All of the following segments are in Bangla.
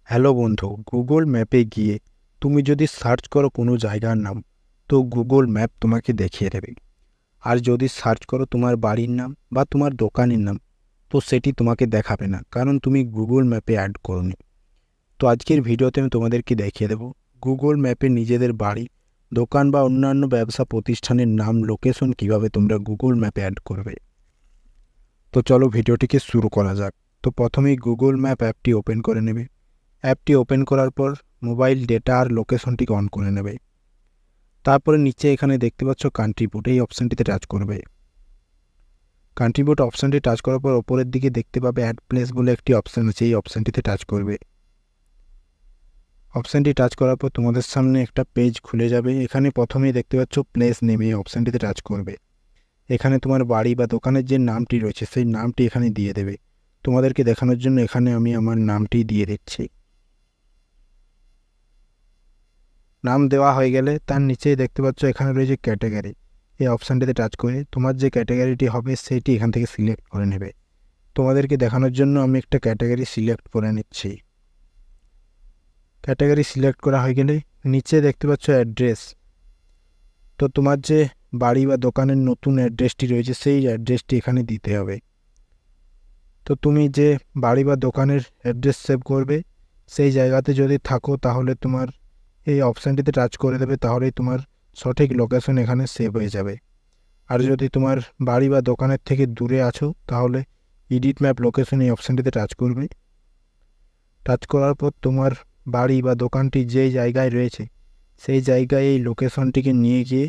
হ্যালো বন্ধু, গুগল ম্যাপে গিয়ে তুমি যদি সার্চ করো কোনো জায়গার নাম, তো গুগল ম্যাপ তোমাকে দেখিয়ে দেবে। আর যদি সার্চ করো তোমার বাড়ির নাম বা তোমার দোকানের নাম, তো সেটি তোমাকে দেখাবে না, কারণ তুমি গুগল ম্যাপে অ্যাড করোনি। তো আজকের ভিডিওতে আমি তোমাদেরকে দেখিয়ে দেবো গুগল ম্যাপে নিজেদের বাড়ি, দোকান বা অন্যান্য ব্যবসা প্রতিষ্ঠানের নাম, লোকেশন কিভাবে তোমরা গুগল ম্যাপে অ্যাড করবে। তো চলো ভিডিওটিকে শুরু করা যাক। তো প্রথমেই গুগল ম্যাপ অ্যাপটি ওপেন করে নেবে। অ্যাপটি ওপেন করার পর মোবাইল ডেটা আর লোকেশনটিকে অন করে নেবে। তারপরে নিচে এখানে দেখতে পাচ্ছ কান্ট্রিপুট, এই অপশানটিতে টাচ করবে। কান্ট্রিপুট অপশানটি টাচ করার পর ওপরের দিকে দেখতে পাবে অ্যাড প্লেস বলে একটি অপশান আছে, এই অপশানটিতে টাচ করবে। অপশানটি টাচ করার পর তোমাদের সামনে একটা পেজ খুলে যাবে। এখানে প্রথমেই দেখতে পাচ্ছ প্লেস নেম, এই অপশানটিতে টাচ করবে। এখানে তোমার বাড়ি বা দোকানের যে নামটি রয়েছে সেই নামটি এখানে দিয়ে দেবে। তোমাদেরকে দেখানোর জন্য এখানে আমি আমার নামটি দিয়ে দিচ্ছি। নাম দেওয়া হয়ে গেলে তার নিচেই দেখতে পাচ্ছ এখানে রয়েছে ক্যাটাগরি, এই অপশানটিতে টাচ করে তোমার যে ক্যাটাগরিটি হবে সেটি এখান থেকে সিলেক্ট করে নেবে। তোমাদেরকে দেখানোর জন্য আমি একটা ক্যাটাগরি সিলেক্ট করে নিচ্ছি। ক্যাটাগরি সিলেক্ট করা হয়ে গেলে নিচে দেখতে পাচ্ছ অ্যাড্রেস, তো তোমার যে বাড়ি বা দোকানের নতুন অ্যাড্রেসটি রয়েছে সেই অ্যাড্রেসটি এখানে দিতে হবে। তো তুমি যে বাড়ি বা দোকানের অ্যাড্রেস সেভ করবে সেই জায়গাতে যদি থাকো তাহলে তোমার এই অপশানটিতে টাচ করে দেবে, তাহলেই তোমার সঠিক লোকেশন এখানে সেভ হয়ে যাবে। আর যদি তোমার বাড়ি বা দোকানের থেকে দূরে আছো তাহলে এডিট ম্যাপ লোকেশন, এই অপশানটিতে টাচ করবে। টাচ করার পর তোমার বাড়ি বা দোকানটি যেই জায়গায় রয়েছে সেই জায়গায় এই লোকেশনটিকে নিয়ে গিয়ে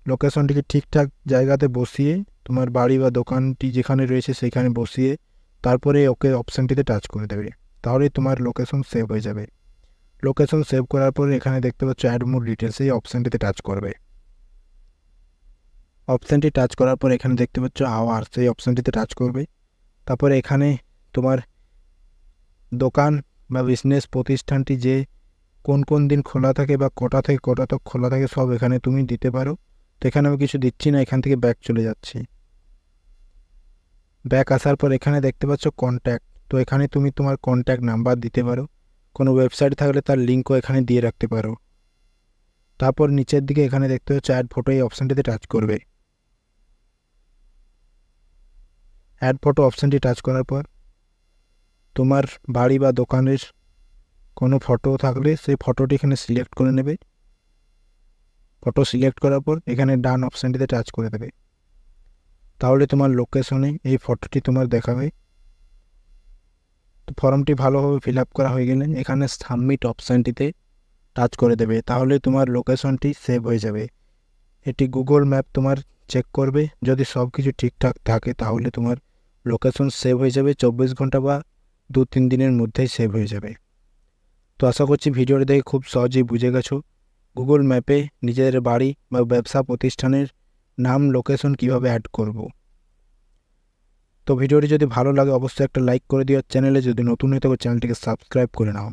লোকেশনটিকে ঠিকঠাক জায়গাতে বসিয়ে তোমার বাড়ি বা দোকানটি যেখানে রয়েছে সেখানে বসিয়ে তারপরে ওকে অপশানটিতে টাচ করে দেবে, তাহলেই তোমার লোকেশন সেভ হয়ে যাবে। লোকেশন সেভ করার পরে এখানে দেখতে পাচ্ছ অ্যাড মোর ডিটেলস, এই অপশানটিতে টাচ করবে। অপশানটি টাচ করার পর এখানে দেখতে পাচ্ছ আওয়ার, সেই অপশানটিতে টাচ করবে। তারপরে এখানে তোমার দোকান বা বিজনেস প্রতিষ্ঠানটি যে কোন কোন দিন খোলা থাকে বা কটা থেকে কটা তক খোলা থাকে সব এখানে তুমি দিতে পারো। তো এখানে আমি কিছু দিচ্ছি না, এখান থেকে ব্যাক চলে যাচ্ছি। ব্যাক আসার পর এখানে দেখতে পাচ্ছ কন্ট্যাক্ট, তো এখানে তুমি তোমার কন্ট্যাক্ট নাম্বার দিতে পারো। কোনো ওয়েবসাইট থাকলে তার লিঙ্কও এখানে দিয়ে রাখতে পারো। তারপর নিচের দিকে এখানে দেখতে পাচ্ছ অ্যাড ফটো, এই অপশানটিতে টাচ করবে। অ্যাড ফটো অপশানটি টাচ করার পর তোমার বাড়ি বা দোকানের কোনো ফটো থাকলে সেই ফটোটি এখানে সিলেক্ট করে নেবে। ফটো সিলেক্ট করার পর এখানে ডান অপশানটিতে টাচ করে দেবে, তাহলে তোমার লোকেশনে এই ফটোটি তোমার দেখাবে। তো ফর্মটি ভালোভাবে ফিল আপ করা হয়ে গেলে এখানে সাবমিট অপশানটিতে টাচ করে দেবে, তাহলে তোমার লোকেশনটি সেভ হয়ে যাবে। এটি গুগল ম্যাপ তোমার চেক করবে, যদি সব কিছু ঠিকঠাক থাকে তাহলে তোমার লোকেশন সেভ হয়ে যাবে 24 ঘন্টা বা 2-3 দিনের মধ্যেই সেভ হয়ে যাবে। তো আশা করছি ভিডিওটি দেখে খুব সহজেই বুঝে গেছো গুগল ম্যাপে নিজেদের বাড়ি বা ব্যবসা প্রতিষ্ঠানের নাম, লোকেশন কিভাবে অ্যাড করব। তো ভিডিওটি যদি ভালো লাগে অবশ্যই একটা লাইক করে দিও, চ্যানেলে যদি নতুন হয়ে থাকো চ্যানেলটিকে সাবস্ক্রাইব করে নাও।